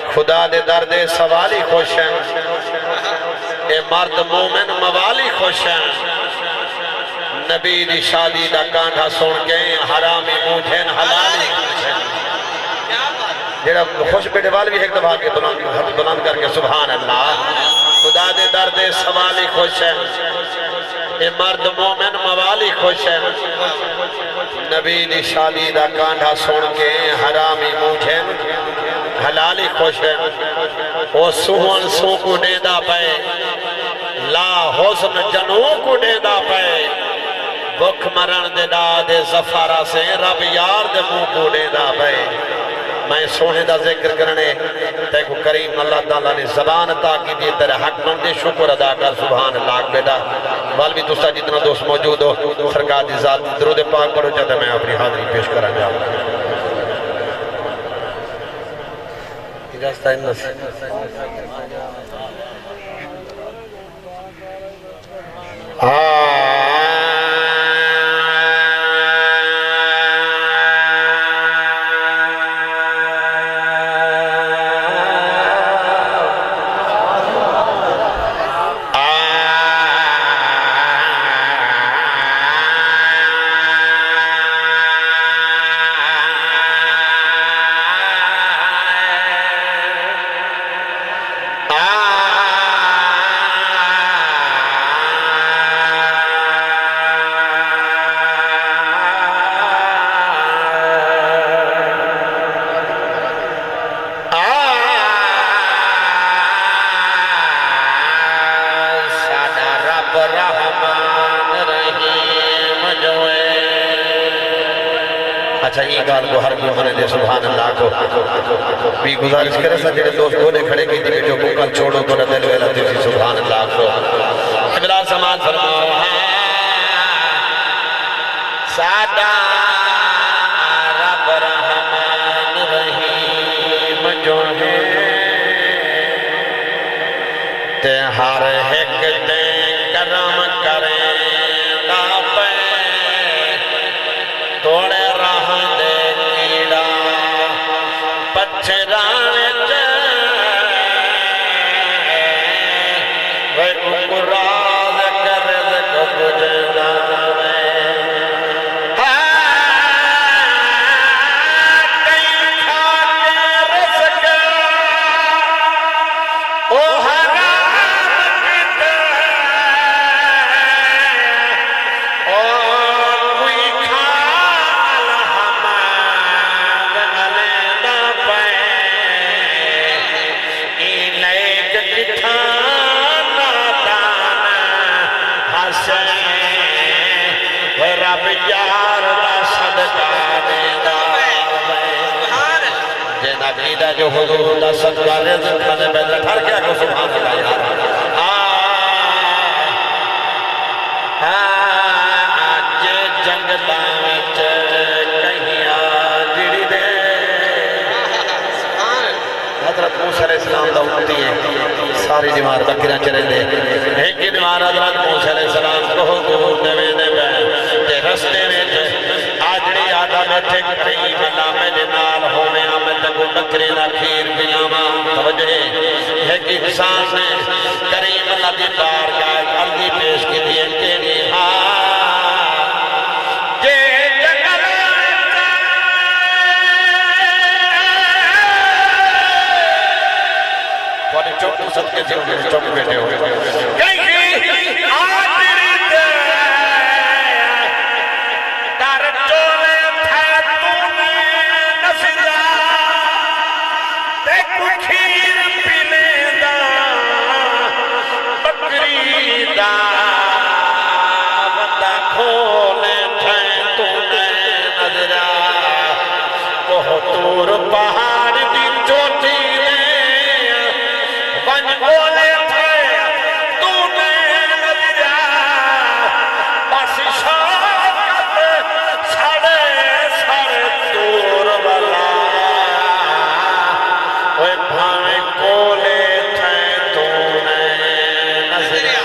خدا دے درد سوالی خوش ہیں اے مرد مومن موالی خوش ہیں نبی دی شادی دا کانڈھا سن کے حرامی موجھن حلالی خوش ہیں جیڑا خوش بیٹے والی بھی ایک دفعہ کے بلند کر کے سبحان اللہ خدا دے درد سوالی خوش ہیں اے مرد مومن موالی خوش ہیں نبی دی شادی دا کانڈھا سن کے حرامی موجھن حلالی خوش ہے وہ سوہن سو کو ڈیدہ پے لا حسن جنو کو ڈیدہ پے بک مرن دے دا دے زفارہ سے رب یار دے منہ کو ڈیدہ پے میں سونے دا ذکر کرنے تے کو کریم اللہ تعالیٰ نے زبان عطا کی دی تیرے حق من دے شکر ادا کر سبحان اللہ بیٹا والوی دوستا جتنا دوست موجود ہو سرکار دی ذات درود پاک پڑھو جاتا میں اپنی حاضری پیش کرا جاؤں اجازت ہے اچھا یہ گال کو ہر کوئی ہونے دے سبحان اللہ کو بھی گزارش کرے سا جنہیں دوست ہونے کھڑے کی تھی جو بکل چھوڑو تو ندل ویلہ تھی سبحان اللہ کو ابلا سمان فرماؤ سادہ رب رحمان رحیم جو ہے تے ہر ایک تے کرم کریں گا پہ توڑے جو حضور دا صدقہ رزق کھانے بیدر ہر کیا کو سبحان اللہ یار آج جنگ دامت کہیں آجڑی دے حضرت موسیٰ علیہ السلام دا امتی ہے ساری دیوار بکرہ چرے دے ایک دیوار حضرت موسیٰ علیہ السلام کو حضور دے تے رستے میں آجڑی آدھا بیٹھے کہیں ملا میں جنال ہونے آمد تکو بکرے نہ کھیر بیاما توجہ ہے کہ انسان نے کریم اللہ دی بارگاہ قلبی پیش کی دیئے کہ جے جنگل تھوڑی چوک صدقے سے ہوئے چوک بیٹھے ہوئے پہاڑ دی چوٹی میں بن بولے تھے تو نے نظرہ بس شاکت سڑے سڑے دور والا وہ بھائیں کولے تھے تو نے نظرہ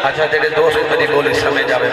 اچھا تیرے دوست میری بولی سمجھ آوے